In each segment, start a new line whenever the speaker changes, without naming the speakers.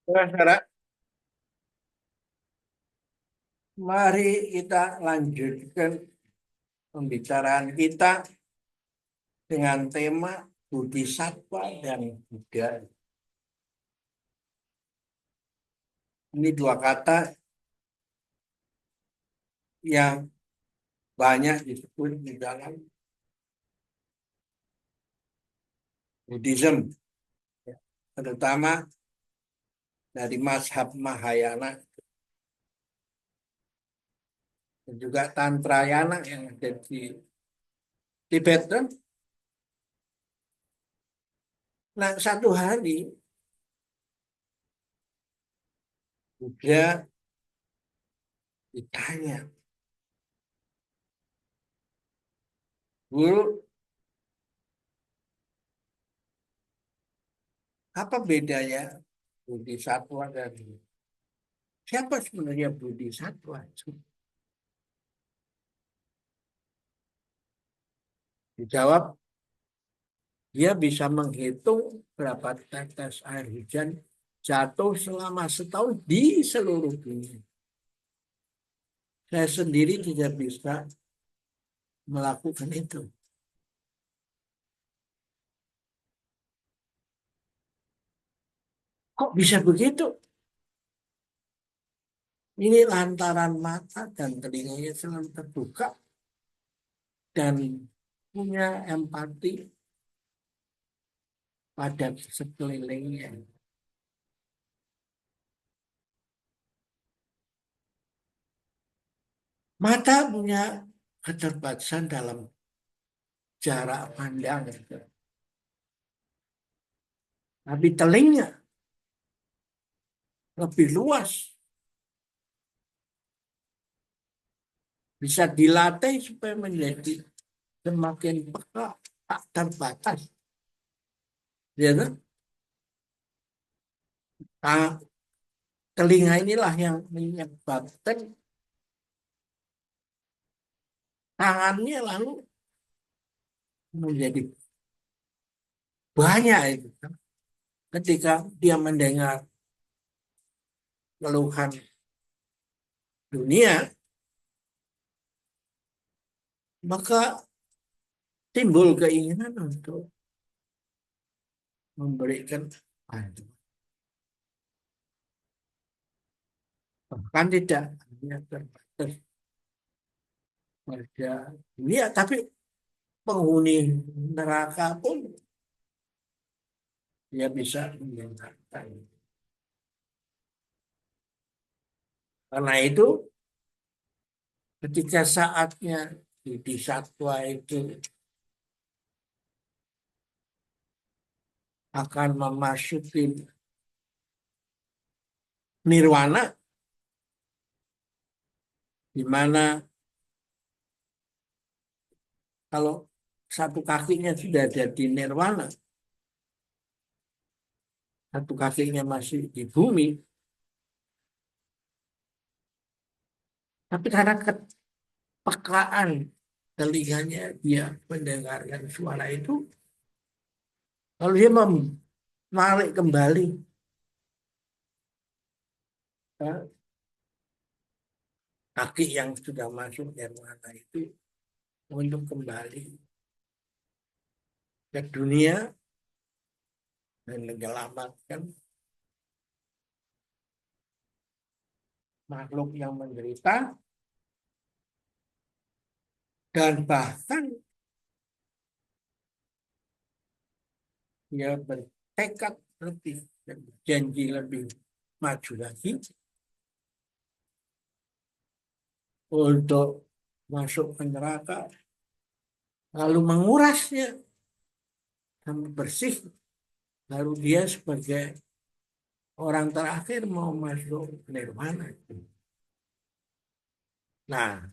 Saudara, mari kita lanjutkan pembicaraan kita dengan tema Bodhisattva dan Buddha. Ini dua kata yang banyak disebut di dalam Buddhism, terutama dari mazhab Mahayana dan juga Tantrayana yang ada di Tibet. Nah, satu hari Buddha ditanya, Guru, apa bedanya Bodhisattva dan siapa sebenarnya Bodhisattva? Dijawab, dia bisa menghitung berapa tetes air hujan jatuh selama setahun di seluruh dunia. Saya sendiri tidak bisa melakukan itu. Kok bisa begitu? Ini lantaran mata dan telinganya selalu terbuka dan punya empati pada sekelilingnya. Mata punya keterbatasan dalam jarak pandang, gitu. Tapi telinga lebih luas, bisa dilatih supaya menjadi semakin peka, tak terbatas. Ya kan? Nah, telinga inilah yang menyebabkan tangannya lalu menjadi banyak itu kan. Ketika dia mendengar keluhan dunia, maka timbul keinginan untuk memberikan bantuan. Bahkan tidak hanya terbatas pada dunia, tapi penghuni neraka pun dia bisa mendengarkan. Karena itu, ketika saatnya di satwa itu akan memasuki nirwana, di mana kalau satu kakinya sudah ada di nirwana, satu kakinya masih di bumi, tapi karena kepekaan telinganya dia mendengarkan suara itu, lalu dia menarik kembali eh, kaki yang sudah masuk nirwana itu untuk kembali ke dunia dan menyelamatkan makhluk yang menderita dan bahkan dia bertekad lebih dan berjanji lebih maju lagi untuk masuk ke neraka lalu mengurasnya sampai bersih, baru dia sebagai orang terakhir mau masuk nirwana. Nah,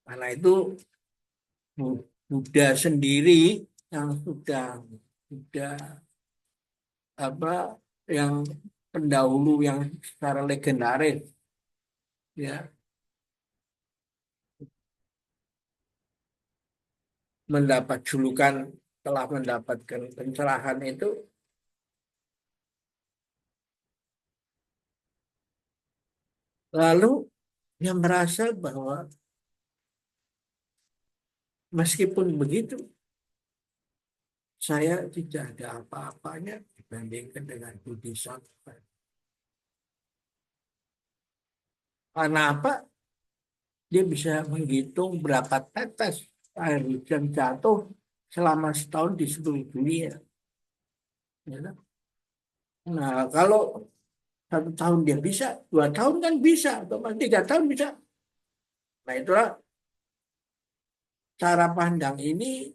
karena itu Buddha sendiri yang sudah apa yang pendahulu yang secara legendaris, ya, mendapat julukan, telah mendapatkan pencerahan itu Lalu dia merasa bahwa meskipun begitu, saya tidak ada apa-apanya dibandingkan dengan bodhisattva. Karena apa? Dia bisa menghitung berapa tetes air hujan jatuh selama setahun di seluruh dunia. Ya kan? Nah, kalau 1 tahun dia bisa, 2 tahun kan bisa, atau 3 tahun bisa. Nah, itulah cara pandang ini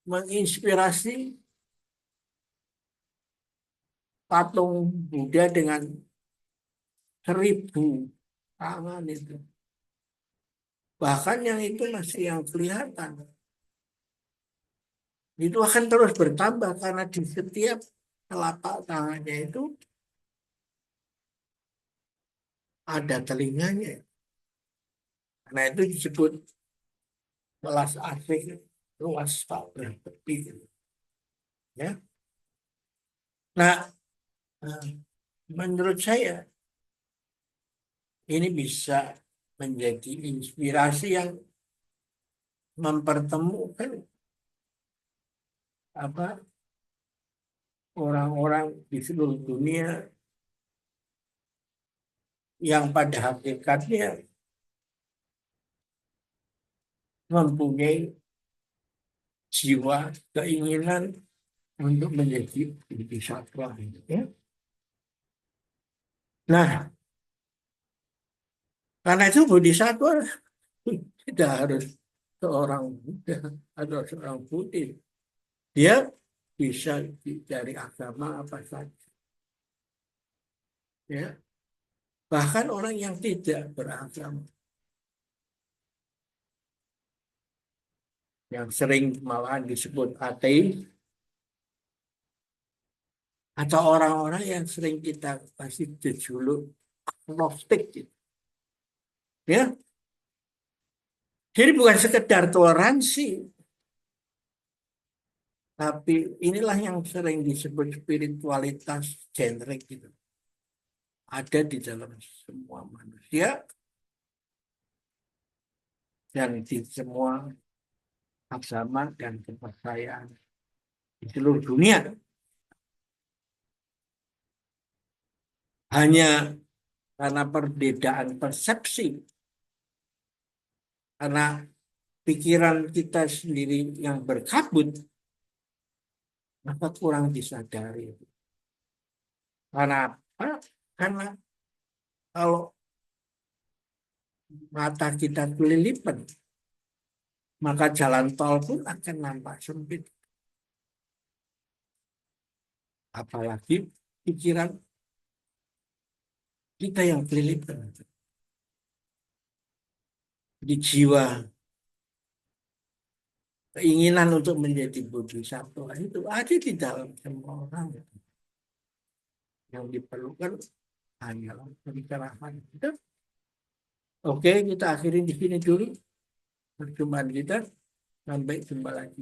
menginspirasi patung Buddha dengan 1.000 tangan itu. Bahkan yang itu masih yang kelihatan. Itu akan terus bertambah karena di setiap telapak tangannya itu ada telinganya. Nah itu disebut welas asih, luas tak bertepi. Ya. Nah, menurut saya ini bisa menjadi inspirasi yang mempertemukan apa orang-orang di seluruh dunia yang pada hakikatnya mempunyai jiwa keinginan untuk menjadi bodhisattva. Ya. Nah, karena itu bodhisattva tidak harus seorang Buddha atau seorang Buddhis. Dia bisa dari agama apa saja. Ya. Bahkan orang yang tidak beragama, yang sering malahan disebut ateis, atau orang-orang yang sering kita kasih jejuluk agnostik. Gitu. Ya. Jadi bukan sekedar toleransi, tapi inilah yang sering disebut spiritualitas generik gitu. Ada di dalam semua manusia dan di semua agama dan kepercayaan di seluruh dunia. Hanya karena perbedaan persepsi, karena pikiran kita sendiri yang berkabut, maka kurang disadari. Karena apa? Karena kalau mata kita kelilipan, maka jalan tol pun akan nampak sempit. Apalagi pikiran kita yang kelilipan. Di jiwa keinginan untuk menjadi bodhisattva itu ada di dalam semua orang. Yang diperlukan hanyalah pencerahan. Oke, kita akhiri di sini dulu perjumpaan kita. Sampai jumpa lagi.